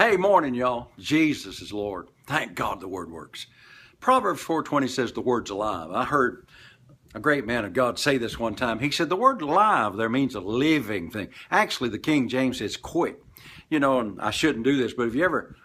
Hey, morning, y'all. Jesus is Lord. Thank God the word works. Proverbs 4:20 says the word's alive. I heard a great man of God say this one time. He said the word alive there means a living thing. Actually, the King James says quick. You know, and I shouldn't do this, but have you ever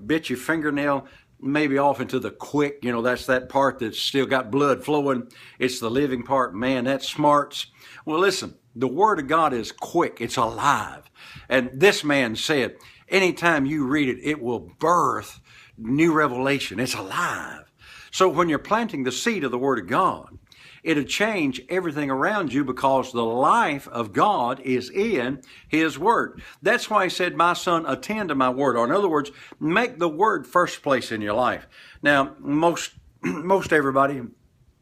bit your fingernail maybe off into the quick? You know, that's that part that's still got blood flowing. It's the living part. Man, that smarts. Well, listen, the word of God is quick. It's alive. And this man said, anytime you read it, it will birth new revelation. It's alive. So when you're planting the seed of the Word of God, it'll change everything around you because the life of God is in His Word. That's why He said, my son, attend to my Word. Or in other words, make the Word first place in your life. Now, most everybody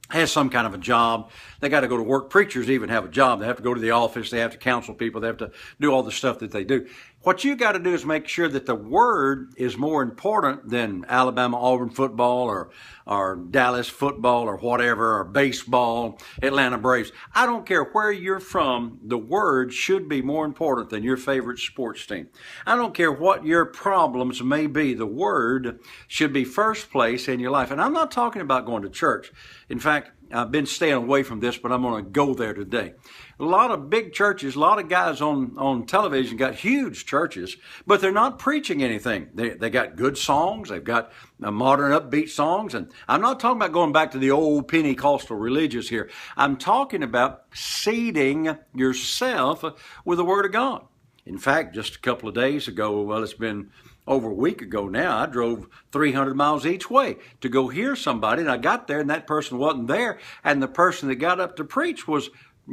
has some kind of a job. They got to go to work. Preachers even have a job. They have to go to the office. They have to counsel people. They have to do all the stuff that they do. What you got to do is make sure that the Word is more important than Alabama Auburn football or Dallas football or whatever, or baseball, Atlanta Braves. I don't care where you're from. The Word should be more important than your favorite sports team. I don't care what your problems may be. The Word should be first place in your life. And I'm not talking about going to church. In fact, I've been staying away from this, but I'm going to go there today. A lot of big churches, a lot of guys on television got huge churches, but they're not preaching anything. They got good songs. They've got modern upbeat songs. And I'm not talking about going back to the old Pentecostal religious here. I'm talking about seeding yourself with the Word of God. In fact, just a couple of days ago, well, it's been over a week ago now, I drove 300 miles each way to go hear somebody, and I got there and that person wasn't there, and the person that got up to preach was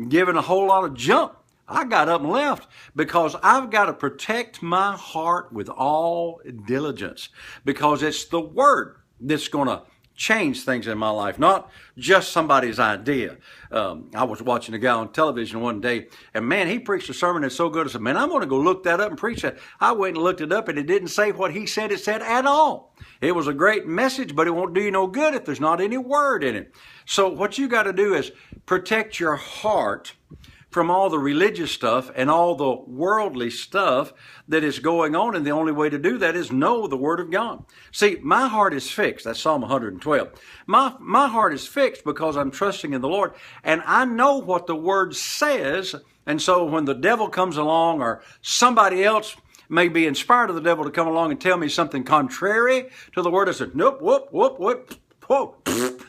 giving a whole lot of junk. I got up and left because I've got to protect my heart with all diligence, because it's the Word that's going to change things in my life, not just somebody's idea. I was watching a guy on television one day, and man, he preached a sermon that's so good. I said, man, I'm going to go look that up and preach that. I went and looked it up, and it didn't say what he said it said at all. It was a great message, but it won't do you no good if there's not any word in it. So what you got to do is protect your heart from all the religious stuff and all the worldly stuff that is going on. And the only way to do that is know the Word of God. See, my heart is fixed. That's Psalm 112. My heart is fixed because I'm trusting in the Lord, and I know what the Word says. And so when the devil comes along, or somebody else may be inspired of the devil to come along and tell me something contrary to the Word, I said, nope, whoop. Whoa,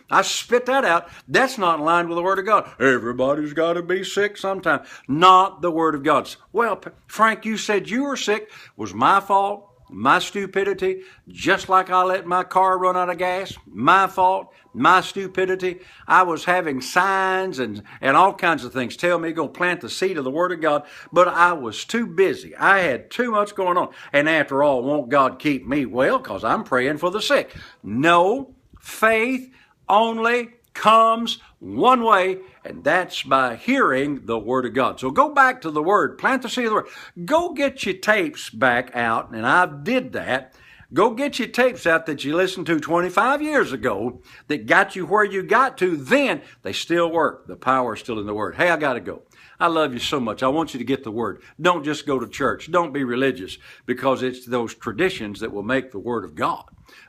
I spit that out. That's not in line with the Word of God. Everybody's got to be sick sometime. Not the Word of God. Well, Frank, you said you were sick. Was my fault, my stupidity, just like I let my car run out of gas. My fault, my stupidity. I was having signs and all kinds of things tell me go plant the seed of the Word of God, but I was too busy. I had too much going on. And after all, won't God keep me well? Because I'm praying for the sick. No. Faith only comes one way, and that's by hearing the Word of God. So go back to the Word. Plant the seed of the Word. Go get your tapes back out, and I did that. Go get your tapes out that you listened to 25 years ago that got you where you got to then. They still work. The power is still in the Word. Hey, I got to go. I love you so much. I want you to get the Word. Don't just go to church. Don't be religious, because it's those traditions that will make the Word of God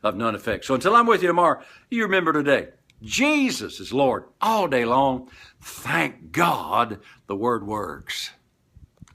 of none effect. So until I'm with you tomorrow, you remember today, Jesus is Lord all day long. Thank God the Word works.